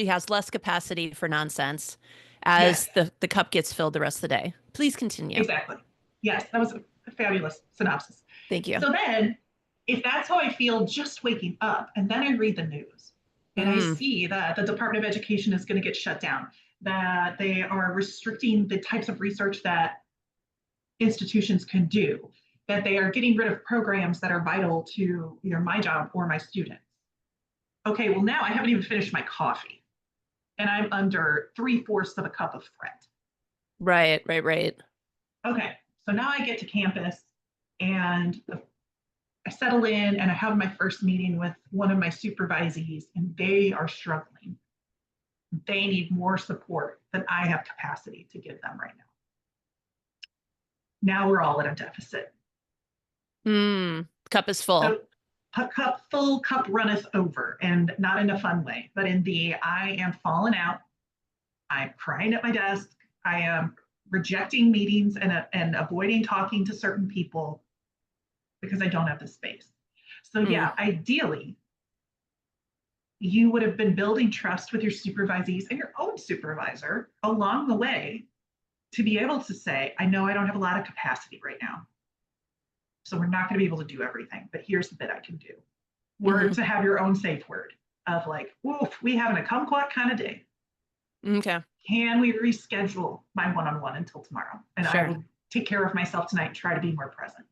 A: has less capacity for nonsense
B: Yes,
A: as the cup gets filled the rest of the day. Please continue.
B: exactly. Yes, that was a fabulous synopsis.
A: Thank you.
B: So then, if that's how I feel just waking up, and then I read the news, And I see that the Department of Education is going to get shut down, that they are restricting the types of research that institutions can do, that they are getting rid of programs that are vital to either my job or my students. Okay, well, now I haven't even finished my coffee and I'm under 3/4 of a cup of threat.
A: Right, right, right.
B: Okay, so now I get to campus and I settle in and I have my first meeting with one of my supervisees, and they are struggling. They need more support than I have capacity to give them right now. Now we're all at a deficit.
A: Cup is full.
B: So full cup runneth over, and not in a fun way, but in the I am falling out. I'm crying at my desk. I am rejecting meetings and avoiding talking to certain people because I don't have the space. So yeah, ideally, you would have been building trust with your supervisees and your own supervisor along the way to be able to say, I know I don't have a lot of capacity right now. So we're not going to be able to do everything, but here's the bit I can do. Word to have your own safe word of like, oof, we having a kumquat kind of day.
A: Okay.
B: Can we reschedule my one-on-one until tomorrow? And I will take care of myself tonight and try to be more present.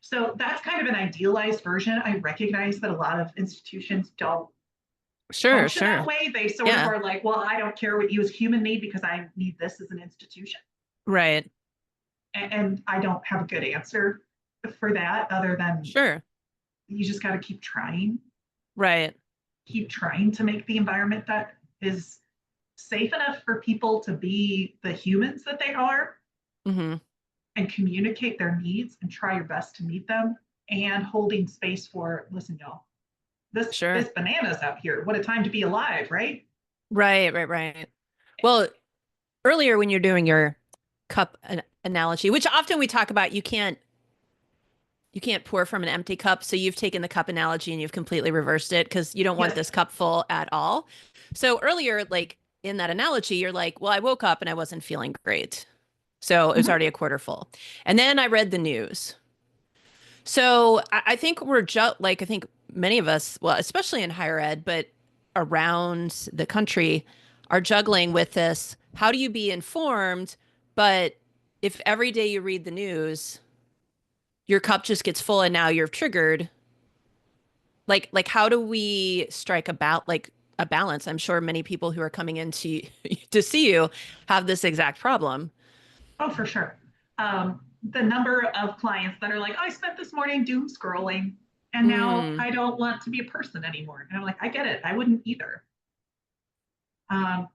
B: So that's kind of an idealized version. I recognize that a lot of institutions don't function that way. They sort of are like, well, I don't care what you as human need because I need this as an institution.
A: Right.
B: And I don't have a good answer for that other than you just got to keep trying.
A: Right.
B: Keep trying to make the environment that is safe enough for people to be the humans that they are and communicate their needs and try your best to meet them, and holding space for, listen, y'all, this banana's out here. What a time to be alive, right?
A: Right, right, right. Well, earlier when you're doing your cup analogy, which often we talk about, you can't pour from an empty cup. So you've taken the cup analogy and you've completely reversed it because you don't want this cup full at all. So earlier, like in that analogy, you're like, well, I woke up and I wasn't feeling great. So it was already a quarter full. And then I read the news. So I think we're just like, I think many of us, well, especially in higher ed, but around the country, are juggling with this. How do you be informed? But if every day you read the news, your cup just gets full and now you're triggered, like how do we strike a balance? I'm sure many people who are coming in to see you have this exact problem.
B: Oh, for sure. The number of clients that are like, oh, I spent this morning doom scrolling and now I don't want to be a person anymore. And I'm like, I get it. I wouldn't either. The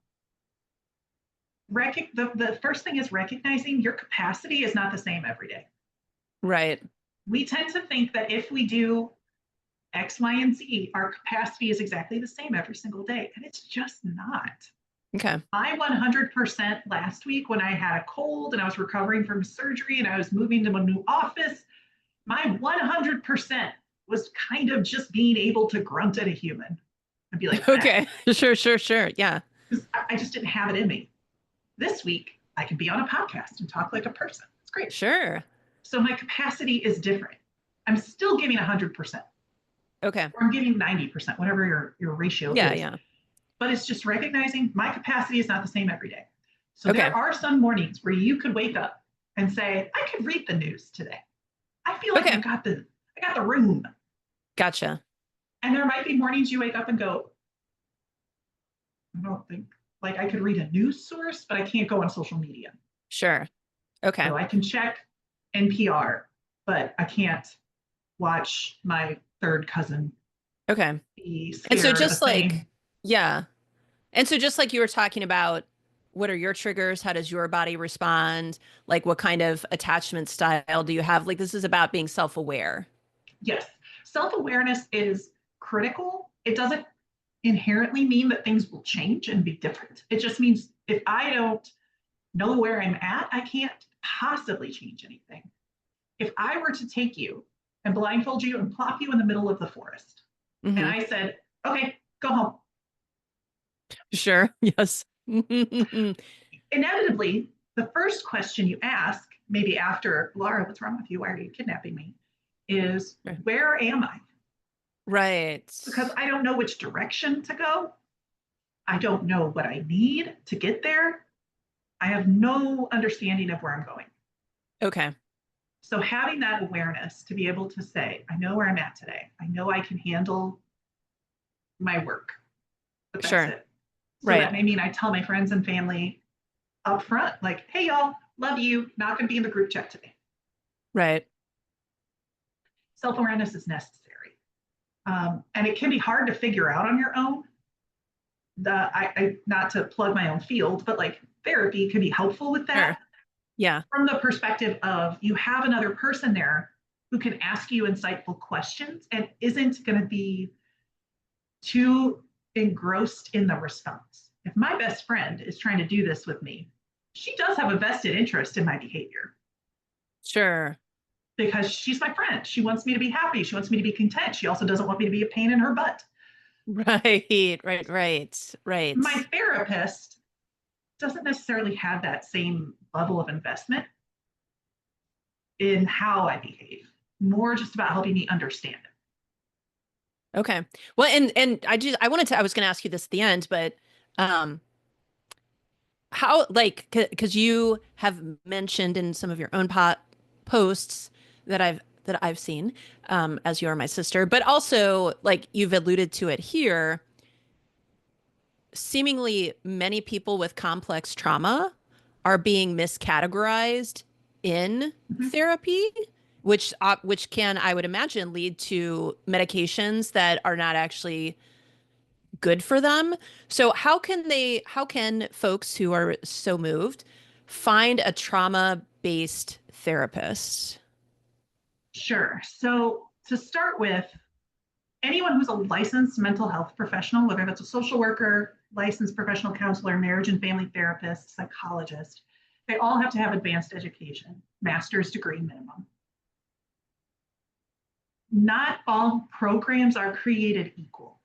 B: first thing is recognizing your capacity is not the same every day.
A: Right.
B: We tend to think that if we do X, Y, and Z, our capacity is exactly the same every single day. And it's just not.
A: Okay.
B: I 100% last week when I had a cold and I was recovering from surgery and I was moving to a new office, my 100% was kind of just being able to grunt at a human and be like,
A: okay, sure. Yeah.
B: I just didn't have it in me. This week, I can be on a podcast and talk like a person. It's great.
A: Sure.
B: So my capacity is different. I'm still giving 100%.
A: Okay.
B: Or I'm giving 90%, whatever your ratio is.
A: Yeah.
B: But it's just recognizing my capacity is not the same every day. So there are some mornings where you could wake up and say, I could read the news today. I feel like I got the room.
A: Gotcha.
B: And there might be mornings you wake up and go, I don't think like I could read a news source, but I can't go on social media.
A: Sure. Okay.
B: So I can check NPR, but I can't watch my third cousin.
A: Okay.
B: And
A: so just like, yeah. And so just like you were talking about, what are your triggers? How does your body respond? Like what kind of attachment style do you have? Like this is about being self-aware.
B: Yes. Self-awareness is critical. It doesn't inherently mean that things will change and be different. It just means if I don't know where I'm at, I can't possibly change anything. If I were to take you and blindfold you and plop you in the middle of the forest, and I said, okay, go home.
A: Sure. Yes.
B: Inevitably, the first question you ask, maybe after, Laura, what's wrong with you? Why are you kidnapping me? Is where am I?
A: Right.
B: because I don't know which direction to go. I don't know what I need to get there. I have no understanding of where I'm going.
A: Okay.
B: So having that awareness to be able to say, I know where I'm at today. I know I can handle my work, but that's
A: Sure.
B: it. So
A: Right.
B: that may mean I tell my friends and family up front, like, hey, y'all, love you, not going to be in the group chat today.
A: Right.
B: Self awareness is necessary. And it can be hard to figure out on your own. Not to plug my own field, but like therapy can be helpful with
A: Sure.
B: that
A: Yeah.
B: from the perspective of you have another person there who can ask you insightful questions and isn't going to be too engrossed in the response. If my best friend is trying to do this with me, she does have a vested interest in my behavior
A: Sure.
B: because she's my friend. She wants me to be happy. She wants me to be content. She also doesn't want me to be a pain in her butt.
A: Right. Right. Right.
B: My
A: Right.
B: therapist doesn't necessarily have that same level of investment in how I behave, more just about helping me understand it.
A: Okay. Well, and I wanted to I was going to ask you this at the end, but um how like because you have mentioned in some of your own posts that I've seen as you are my sister, but also like you've alluded to it here, seemingly many people with complex trauma are being miscategorized in
B: Mhm.
A: therapy, which can, I would imagine, lead to medications that are not actually good for them. So how can folks who are so moved find a trauma-based therapist?
B: Sure. So, to start with, anyone who's a licensed mental health professional, whether that's a social worker, licensed professional counselor, marriage and family therapist, psychologist, they all have to have advanced education, master's degree minimum. Not all programs are created equal.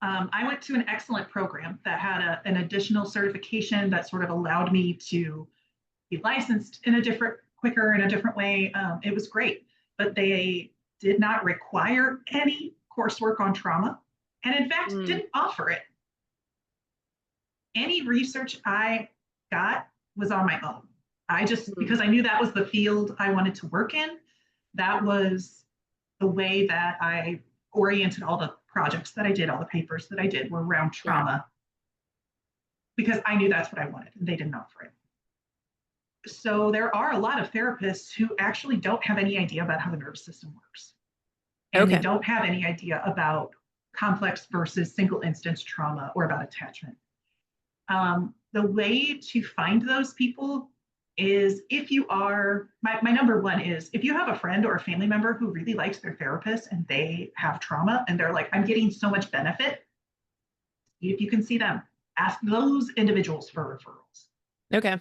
B: I went to an excellent program that had an additional certification that sort of allowed me to be licensed in a different, quicker, in a different way. It was great, but they did not require any coursework on trauma, and in fact,
A: Mm,
B: didn't offer it. Any research I got was on my own. I just,
A: mm,
B: because I knew that was the field I wanted to work in, that was the way that I oriented all the projects that I did, all the papers that I did were around
A: sure.
B: trauma because I knew that's what I wanted and they didn't offer it. So there are a lot of therapists who actually don't have any idea about how the nervous system works. And they
A: Okay.
B: don't have any idea about complex versus single instance trauma or about attachment. The way to find those people is if you are, my number one is if you have a friend or a family member who really likes their therapist and they have trauma and they're like, I'm getting so much benefit, if you can see them, ask those individuals for referrals.
A: Okay.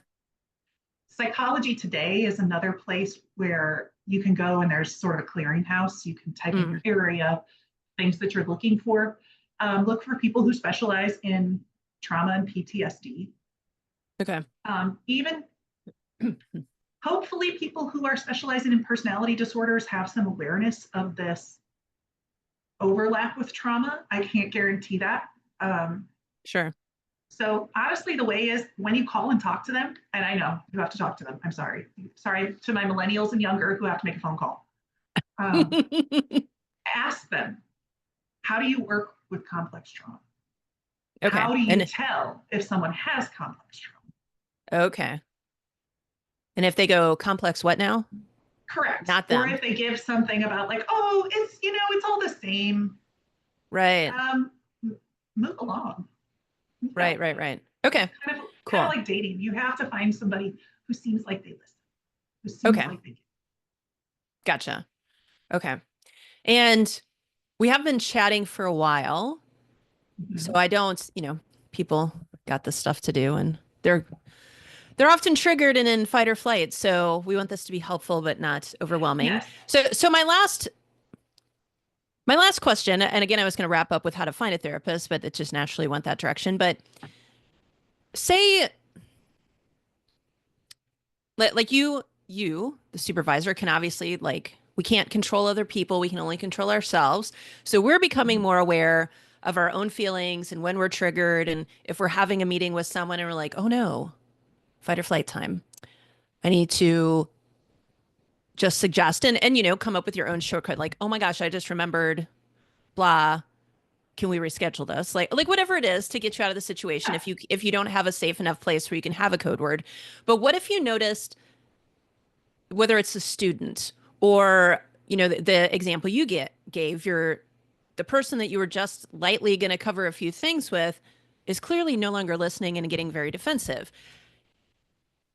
B: Psychology Today is another place where you can go and there's sort of a clearinghouse. You can type in
A: Mm,
B: your area, things that you're looking for. Look for people who specialize in trauma and PTSD.
A: okay.
B: Even hopefully, people who are specializing in personality disorders have some awareness of this overlap with trauma. I can't guarantee that. Um,
A: Sure.
B: so honestly, the way is when you call and talk to them, and I know you have to talk to them. I'm sorry. Sorry to my millennials and younger who have to make a phone call. Um, Ask them, how do you work with complex trauma?
A: Okay.
B: How do you
A: And
B: tell if someone has complex trauma?
A: okay. And if they go complex, what now?
B: Correct.
A: Not
B: Or
A: them.
B: if they give something about like, oh, it's it's all the same.
A: Right.
B: Um, Move along. Move that
A: Right. Right.
B: way.
A: Right.
B: It's
A: Okay.
B: kind of
A: Cool.
B: like dating. You have to find somebody who seems like they listen, who seems
A: Okay.
B: like they get.
A: Gotcha. Okay. And we have been chatting for a while, so
B: Mhm.
A: I don't, people got this stuff to do and they're often triggered and in fight or flight. So we want this to be helpful but not overwhelming.
B: Yes.
A: So my last question, and again, I was going to wrap up with how to find a therapist, but it just naturally went that direction. But say like the supervisor can obviously like We can't control other people. We can only control ourselves. So we're becoming more aware of our own feelings and when we're triggered. And if we're having a meeting with someone and we're like, oh no, fight or flight time. I need to just suggest and come up with your own shortcut. Like, oh my gosh, I just remembered blah. Can we reschedule this? Like whatever it is to get you out of the situation
B: Yeah.
A: if you don't have a safe enough place where you can have a code word. But what if you noticed whether it's a student or the example you gave the person that you were just lightly going to cover a few things with is clearly no longer listening and getting very defensive.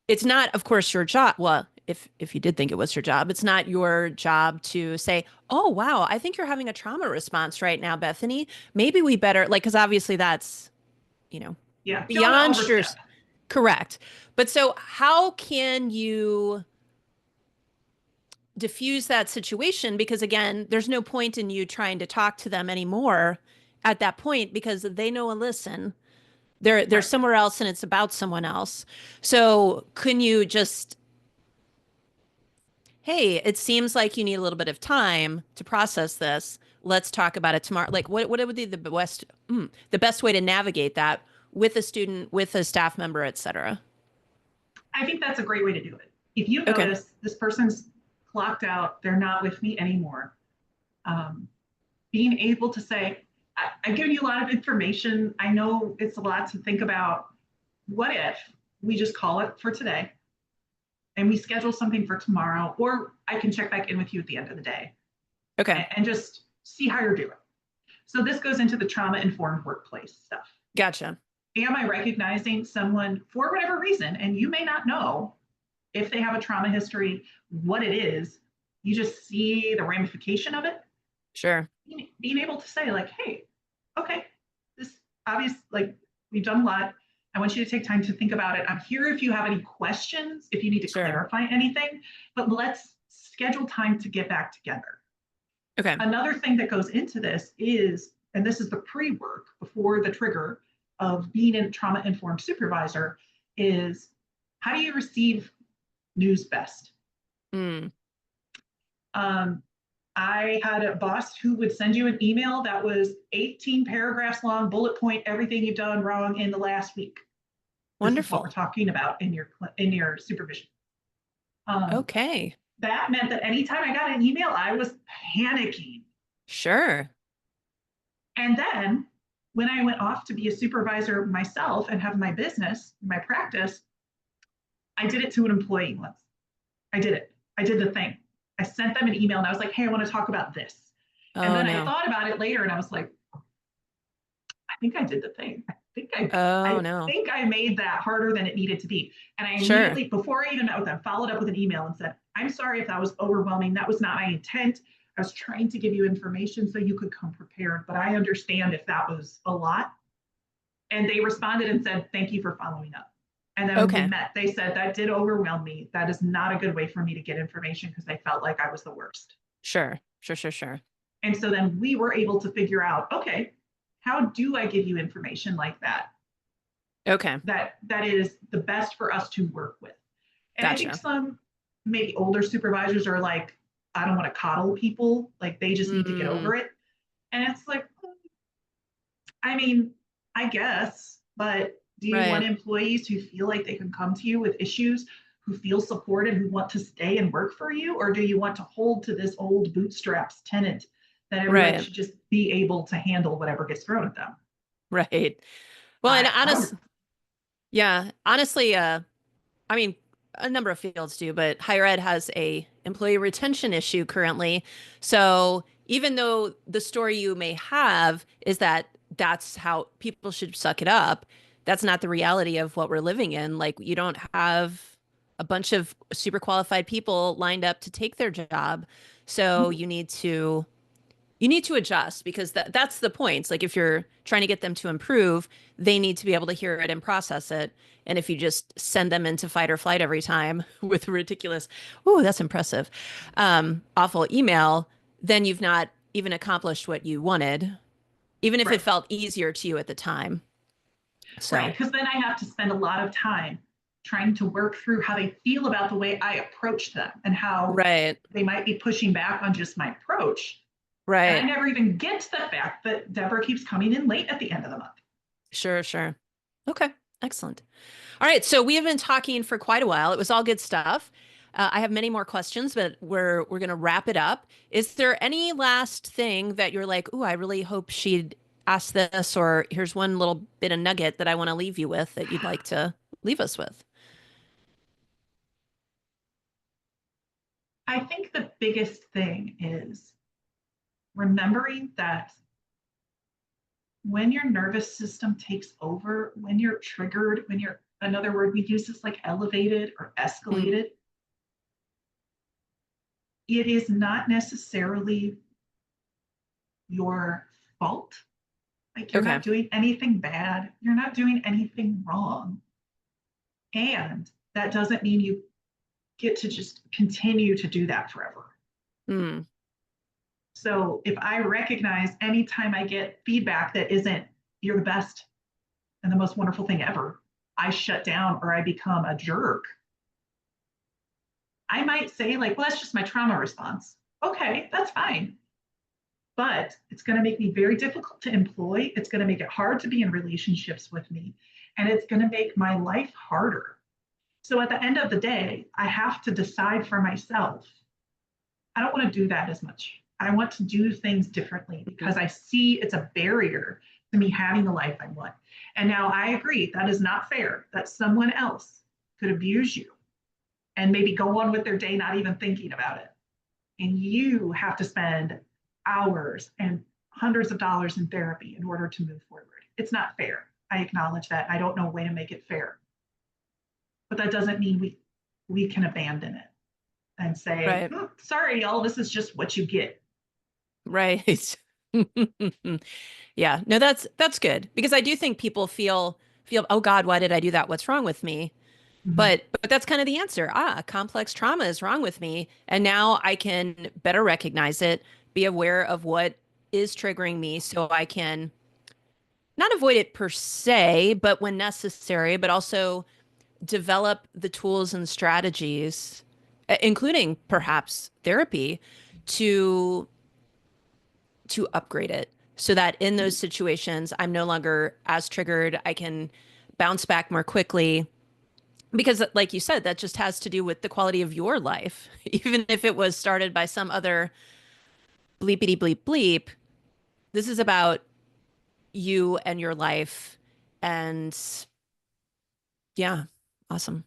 A: It's not, of course, your job. Well, if you did think it was your job, it's not your job to say, "Oh, wow, I think you're having a trauma response right now, Bethany. Maybe we better," like, because obviously that's, you know,
B: Yeah. Don't want to
A: beyond your
B: overstep.
A: correct. But so how can you diffuse that situation? Because again, there's no point in you trying to talk to them anymore at that point because they know and listen. They're
B: Right.
A: somewhere else and it's about someone else. So can you just, hey, it seems like you need a little bit of time to process this. Let's talk about it tomorrow. Like what would be the best way to navigate that with a student, with a staff member, et cetera?
B: I think that's a great way to do it. If you
A: Okay.
B: notice this person's clocked out, they're not with me anymore, um, being able to say, I've given you a lot of information. I know it's a lot to think about. What if we just call it for today and we schedule something for tomorrow, or I can check back in with you at the end of the day
A: Okay.
B: and just see how you're doing. So this goes into the trauma informed workplace stuff.
A: Gotcha.
B: Am I recognizing someone for whatever reason? And you may not know if they have a trauma history, what it is. You just see the ramification of it.
A: Sure.
B: Being able to say, like, hey, okay, this obvious, like, we've done a lot. I want you to take time to think about it. I'm here if you have any questions, if you need to
A: Sure.
B: clarify anything, but let's schedule time to get back together.
A: Okay.
B: Another thing that goes into this is, and this is the pre work before the trigger of being a trauma informed supervisor, is how do you receive news best?
A: Mm.
B: Um, I had a boss who would send you an email that was 18 paragraphs long, bullet point everything you've done wrong in the last week. This is what we're
A: Wonderful.
B: talking about in your supervision. Um,
A: Okay.
B: that meant that anytime I got an email, I was panicking.
A: Sure.
B: And then when I went off to be a supervisor myself and have my business, my practice, I did it to an employee once. I did it. I did the thing. I sent them an email and I was like, hey, I want to talk about this. And
A: Oh
B: then I
A: no.
B: thought about it later and I was like, I think I did the thing.
A: Oh
B: I
A: no.
B: think I made that harder than it needed to be. And I
A: Sure.
B: immediately, before I even met with them, followed up with an email and said, I'm sorry if that was overwhelming. That was not my intent. I was trying to give you information so you could come prepared, but I understand if that was a lot. And they responded and said, thank you for following up. And then when we
A: Okay.
B: met, they said, that did overwhelm me. That is not a good way for me to get information because they felt like I was the worst.
A: Sure. Sure. Sure. Sure.
B: And so then we were able to figure out, okay, how do I give you information like that?
A: Okay.
B: That is the best for us to work with. And I think
A: Gotcha.
B: some maybe older supervisors are like, I don't want to coddle people, like they just need to get
A: Mm,
B: over it. And it's like, I mean, I guess, but do you want
A: right.
B: employees who feel like they can come to you with issues, who feel supported, who want to stay and work for you? Or do you want to hold to this old bootstraps tenant that everybody
A: Right.
B: should just be able to handle whatever gets thrown at them?
A: Right. Well, and
B: I don't.
A: yeah, honestly, I mean, a number of fields do, but higher ed has a employee retention issue currently. So even though the story you may have is that that's how people should suck it up, that's not the reality of what we're living in. Like you don't have a bunch of super qualified people lined up to take their job. So you need to adjust because that's the point. It's like if you're trying to get them to improve, they need to be able to hear it and process it. And if you just send them into fight or flight every time with ridiculous, oh, that's impressive, awful email, then you've not even accomplished what you wanted, even if it
B: Right.
A: felt easier to you at the time.
B: Right.
A: So,
B: Because then I have to spend a lot of time. trying to work through how they feel about the way I approach them and how
A: Right.
B: they might be pushing back on just my approach. And I
A: Right.
B: never even get to the fact that Deborah keeps coming in late at the end of the month.
A: Sure, sure. Okay. Excellent. All right, so we have been talking for quite a while. It was all good stuff. I have many more questions, but we're going to wrap it up. Is there any last thing that you're like, "Ooh, I really hope she'd ask this," or here's one little bit of nugget that I want to leave you with that you'd like to leave us with?
B: I think the biggest thing is remembering that when your nervous system takes over, when you're triggered, when you're, another word we use is like elevated or
A: Mm,
B: escalated, it is not necessarily your fault. Like you're
A: okay.
B: not doing anything bad, you're not doing anything wrong. And that doesn't mean you get to just continue to do that forever.
A: Mm,
B: So if I recognize anytime I get feedback that isn't, you're the best and the most wonderful thing ever, I shut down or I become a jerk. I might say, like, well, that's just my trauma response. Okay, that's fine. But it's going to make me very difficult to employ. It's going to make it hard to be in relationships with me. And it's going to make my life harder. So at the end of the day, I have to decide for myself. I don't want to do that as much. I want to do things differently
A: mm,
B: because I see it's a barrier to me having the life I want. And now I agree that is not fair that someone else could abuse you and maybe go on with their day not even thinking about it. And you have to spend hours and hundreds of dollars in therapy in order to move forward. It's not fair. I acknowledge that. I don't know a way to make it fair. But that doesn't mean we can abandon it and say,
A: right.
B: sorry, y'all, this is just what you get.
A: Right. Yeah. No, that's good because I do think people feel, "Oh God, why did I do that? What's wrong with me?"
B: Mhm.
A: But that's kind of the answer. Complex trauma is wrong with me. And now I can better recognize it, be aware of what is triggering me so I can not avoid it per se, but when necessary, but also develop the tools and strategies, including perhaps therapy, to upgrade it so that in those situations I'm no longer as triggered. I can bounce back more quickly because like you said, that just has to do with the quality of your life. Even if it was started by some other bleepity bleep bleep, this is about you and your life. And yeah, awesome.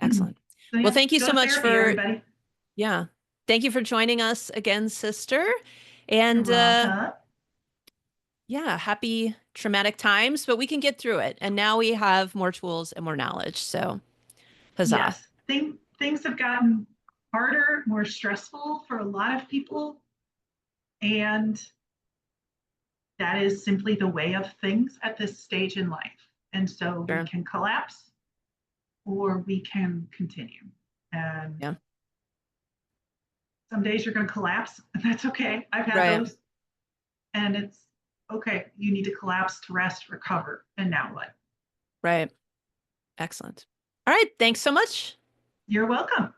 A: Excellent.
B: So
A: Well,
B: yeah,
A: thank you
B: go
A: so
B: to
A: much
B: therapy,
A: for,
B: everybody.
A: yeah, thank you for joining us again, sister.
B: You're
A: And
B: welcome.
A: yeah, happy traumatic times, but we can get through it. And now we have more tools and more knowledge. So huzzah.
B: Yes, things have gotten harder, more stressful for a lot of people. And that is simply the way of things at this stage in life. And so we
A: Sure.
B: can collapse or we can continue. And
A: Yeah.
B: some days you're going to collapse, and that's okay. I've had
A: Right.
B: those. And it's okay. You need to collapse to rest, recover. And now what?
A: Right. Excellent. All right. Thanks so much.
B: You're welcome.